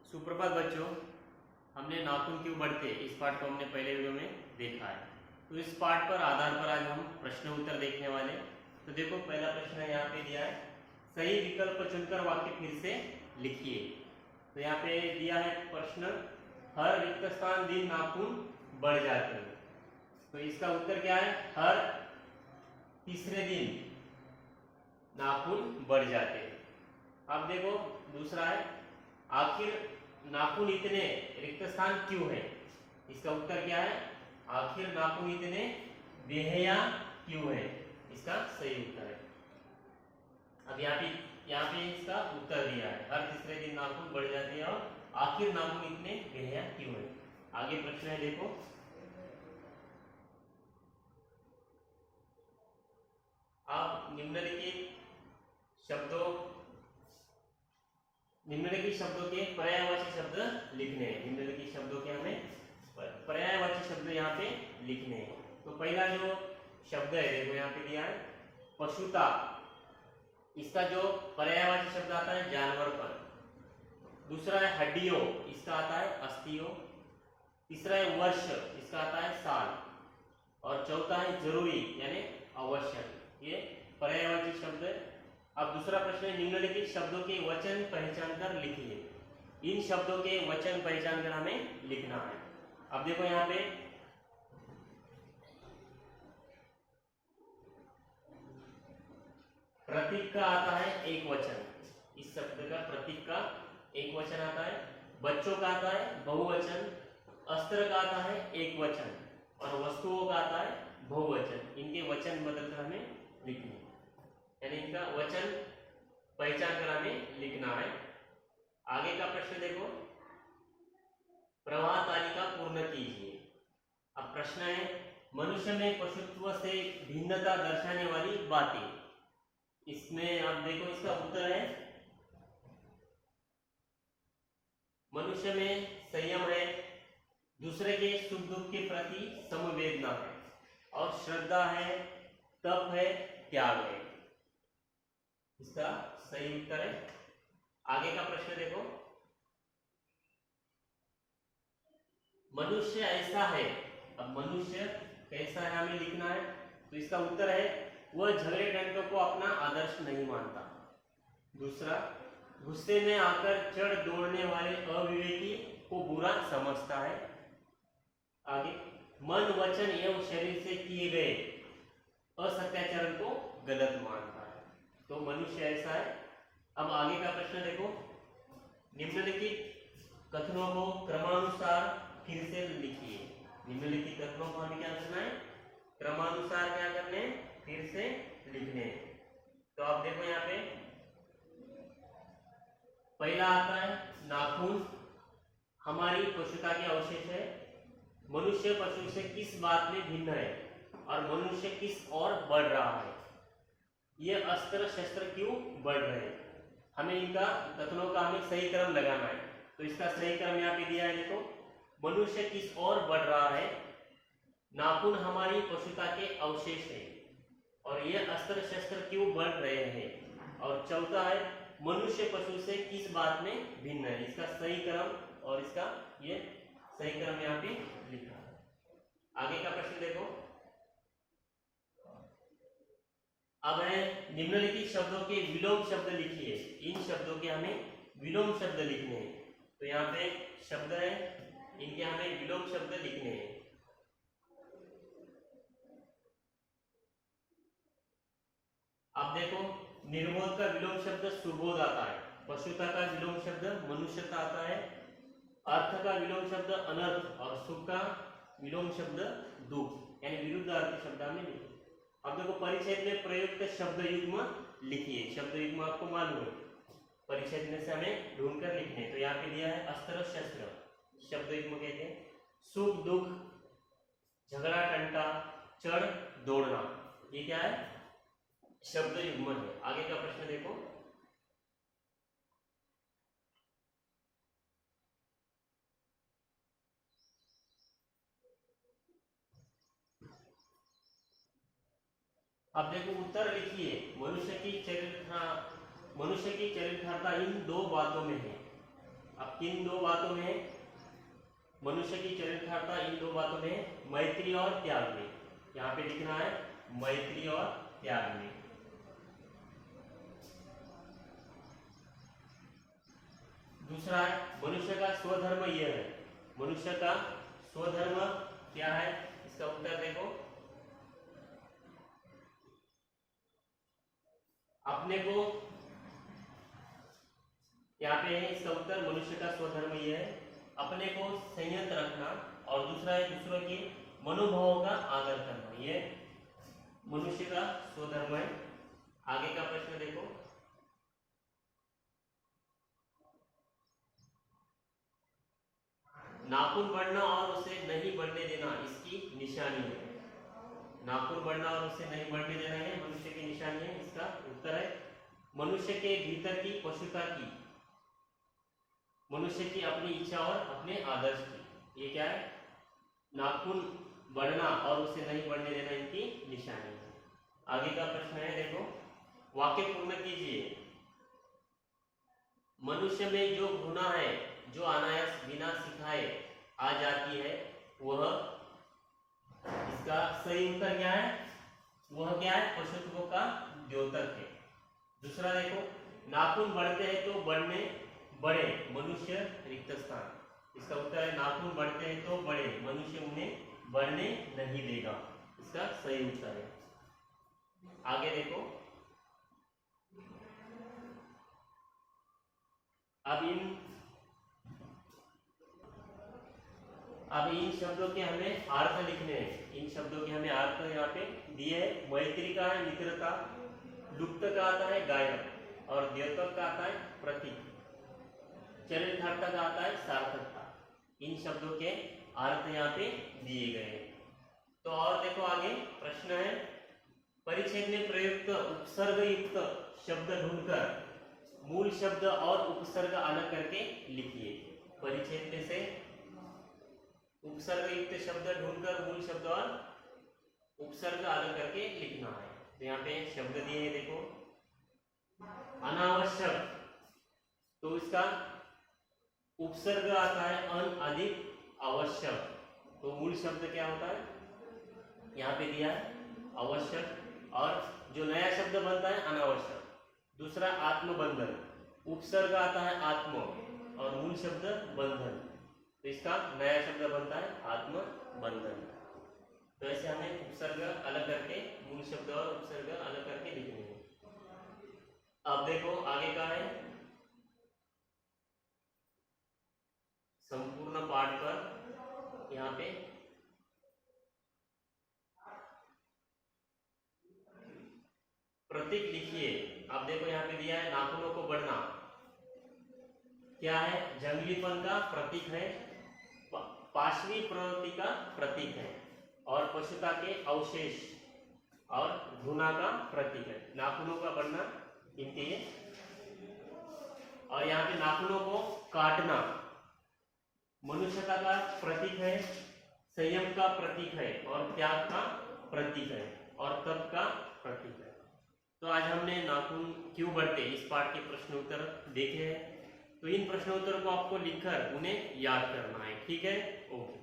सुप्रभात बच्चों, हमने नाखून क्यों बढ़ते इस पाठ को हमने पहले वीडियो में देखा है। तो इस पाठ पर आधार पर आज हम प्रश्न उत्तर देखने वाले। तो देखो, पहला प्रश्न यहाँ पे दिया है, सही विकल्प चुनकर वाक्य फिर से लिखिए। तो यहाँ पे दिया है प्रश्न, हर रिक्त स्थान दिन नाखून बढ़ जाते हैं। तो इसका उत्तर क्या है? हर तीसरे दिन नाखून बढ़ जाते हैं। अब देखो दूसरा है, आखिर नाखून इतने रिक्त स्थान क्यों है? इसका उत्तर क्या है? आखिर नाखून इतने बेहया क्यों है? इसका सही उत्तर है। अब यहाँ पे इसका उत्तर दिया है, हर तीसरे दिन नाखून बढ़ जाते हैं और आखिर नाखून इतने बेहया क्यों है। आगे प्रश्न है, देखो, आप निम्नलिखित शब्दों के पर्यायवाची शब्द लिखने हैं। निम्नलिखित शब्दों के हमें पर्यायवाची शब्द यहाँ पे लिखने हैं। तो पहला जो शब्द है, देखो यहाँ पे दिया है पशुता। इसका जो पर्यायवाची शब्द आता है जानवर पर। दूसरा है हड्डियों, इसका आता है अस्थियों। तीसरा है वर्ष, इसका आता है साल। और चौथा है जरूरी यानी आवश्यक। ये पर्यायवाची शब्द है। अब दूसरा प्रश्न है, निम्नलिखित शब्दों के वचन पहचान कर लिखिए। इन शब्दों के वचन पहचान कर हमें लिखना है। अब देखो यहाँ पे प्रतीक का आता है एक वचन। इस शब्द का प्रतीक का एक वचन आता है। बच्चों का आता है बहुवचन। अस्त्र का आता है एक वचन और वस्तुओं का आता है बहुवचन। इनके वचन बदलकर हमें लिखने, यानी इनका वचन पहचान कर हमें लिखना है। आगे का प्रश्न देखो, प्रवाह तालिका पूर्ण कीजिए। अब प्रश्न है, मनुष्य में पशुत्व से भिन्नता दर्शाने वाली बातें। इसमें आप देखो, इसका उत्तर है, मनुष्य में संयम है, दूसरे के सुख दुख के प्रति संवेदना है, और श्रद्धा है, तप है, त्याग है। इसका सही उत्तर है। आगे का प्रश्न देखो, मनुष्य ऐसा है। अब मनुष्य कैसा है हमें लिखना है। तो इसका उत्तर है, वह झगड़े टंटों को अपना आदर्श नहीं मानता। दूसरा, गुस्से में आकर चढ़ दौड़ने वाले अविवेकी को बुरा समझता है। आगे, मन वचन एवं शरीर से किए गए असत्याचरण को गलत मानता है। तो मनुष्य ऐसा है। अब आगे का प्रश्न देखो, निम्नलिखित कथनों को क्रमानुसार फिर से लिखिए। निम्नलिखित कथनों को हमें क्या करना है? क्रमानुसार क्या करने हैं? फिर से लिखने हैं। तो आप देखो यहाँ पे पहला आता है, नाखून हमारी पशुता के अवशेष है। मनुष्य पशु से किस बात में भिन्न है और मनुष्य किस ओर बढ़ रहा है? ये अस्त्र शस्त्र क्यों बढ़ रहे हैं? हमें इनका कथनों का हमें सही क्रम लगाना है। तो इसका सही क्रम यहाँ पे दिया है, देखो, मनुष्य किस ओर बढ़ रहा है, नाखून हमारी पशुता के अवशेष है, और ये अस्त्र शस्त्र क्यों बढ़ रहे हैं, और चौथा है, मनुष्य पशु से किस बात में भिन्न है। इसका सही क्रम और इसका ये सही क्रम यहाँ पे लिखा है। आगे का प्रश्न देखो, अब है, निम्नलिखित शब्दों के विलोम शब्द लिखिए। इन शब्दों के हमें विलोम शब्द लिखने हैं। तो यहाँ पे शब्द है, इनके हमें विलोम शब्द लिखने हैं। अब देखो, निर्बोध का विलोम शब्द सुबोध आता है। पशुता का विलोम शब्द मनुष्यता आता है। अर्थ का विलोम शब्द अनर्थ और सुख का विलोम शब्द दुख, यानी विरुद्ध अर्थ शब्द हमें लिखे। अब देखो, परिच्छेद में प्रयुक्त शब्द युग्म लिखिए। शब्द युग्म आपको मालूम है, परिच्छेद में से हमें ढूंढ कर लिखने। तो यहाँ पे दिया है अस्त्र शस्त्र, शब्द युग्म कहते हैं। सुख दुख, झगड़ा टंटा, चढ़ दौड़ना, ये क्या है? शब्द युग्म है। आगे का प्रश्न देखो, अब देखो उत्तर लिखिए। मनुष्य की चरितार्थ इन दो बातों में है। अब किन दो बातों में मनुष्य की चरितार्थता, इन दो बातों में मैत्री और त्याग में। यहाँ पे लिखना है मैत्री और त्याग में। दूसरा है मनुष्य का स्वधर्म यह है। मनुष्य का स्वधर्म क्या है, इसका उत्तर देखो, अपने को, यहाँ पे है इसका उत्तर, मनुष्य का स्वधर्म यह है अपने को संयत रखना, और दूसरा है दूसरों के मनोभावों का आदर करना। ये मनुष्य का स्वधर्म है। आगे का प्रश्न देखो, नाखून बढ़ना और उसे नहीं बढ़ने देना इसकी निशानी है। नाखून बढ़ना और उसे नहीं बढ़ने देना है मनुष्य की निशानी है। इसका उत्तर है मनुष्य के भीतर की पशुता की, मनुष्य की अपनी इच्छा और अपने आदर्श की। ये क्या है, नाखून बढ़ना और उसे नहीं बढ़ने देना इनकी निशानी है। आगे का प्रश्न है देखो, वाक्य पूर्ण कीजिए। मनुष्य में जो घृणा है, जो अनायास बिना सिखाए आ जाती है, वह, इसका सही उत्तर क्या है, वह क्या है, पशुत्व का द्योतक है। दूसरा देखो, नाखून बढ़ते हैं तो बढ़े मनुष्य रिक्त स्थान। इसका उत्तर है नाखून बढ़ते हैं तो बढ़े, मनुष्य उन्हें बढ़ने नहीं देगा। इसका सही उत्तर है। आगे देखो, अब इन शब्दों के हमें अर्थ लिखने हैं। इन शब्दों के हमें अर्थ यहाँ पे दिए। मैत्री का है मित्रता, लुप्त का आता है गायब, और द्योतक का आता है प्रतीक, चरितार्थता का आता है सार्थकता। इन शब्दों के अर्थ यहाँ पे दिए गए हैं। तो और देखो आगे प्रश्न है, परिच्छेद में प्रयुक्त उपसर्ग युक्त शब्द ढूंढकर मूल शब्द और उपसर्ग अलग करके लिखिए। परिच्छेद में से उपसर्ग युक्त शब्द ढूंढकर मूल शब्द और उपसर्ग अलग करके लिखना है। तो यहाँ पे शब्द दिए हैं देखो, अनावश्यक, तो इसका उपसर्ग आता है अन अधिक आवश्यक, तो मूल शब्द क्या होता है, यहाँ पे दिया है आवश्यक, और जो नया शब्द बनता है अनावश्यक। दूसरा आत्मबंधन, उपसर्ग आता है आत्म और मूल शब्द बंधन, तो इसका नया शब्द बनता है आत्मबंधन। तो ऐसे हमें उपसर्ग अलग करके, मूल शब्द और उपसर्ग अलग करके लिखने हैं। अब देखो आगे का है, संपूर्ण पाठ पर यहाँ पे प्रतीक लिखिए। अब देखो यहाँ पे दिया है नाखूनों को बढ़ना, क्या है, जंगलीपन का प्रतीक है, पाशवी प्रवृत्ति का प्रतीक है, और पशुता के अवशेष और घृणा का प्रतीक है। नाखूनों का बढ़ना इनके, और यहाँ पे नाखूनों को काटना मनुष्यता का प्रतीक है, संयम का प्रतीक है, और त्याग का प्रतीक है, और तप का प्रतीक है। तो आज हमने नाखून क्यों बढ़ते इस पाठ के प्रश्न उत्तर देखे हैं। तो इन प्रश्नोत्तर को आपको लिखकर उन्हें याद करना है, ठीक है, ओके।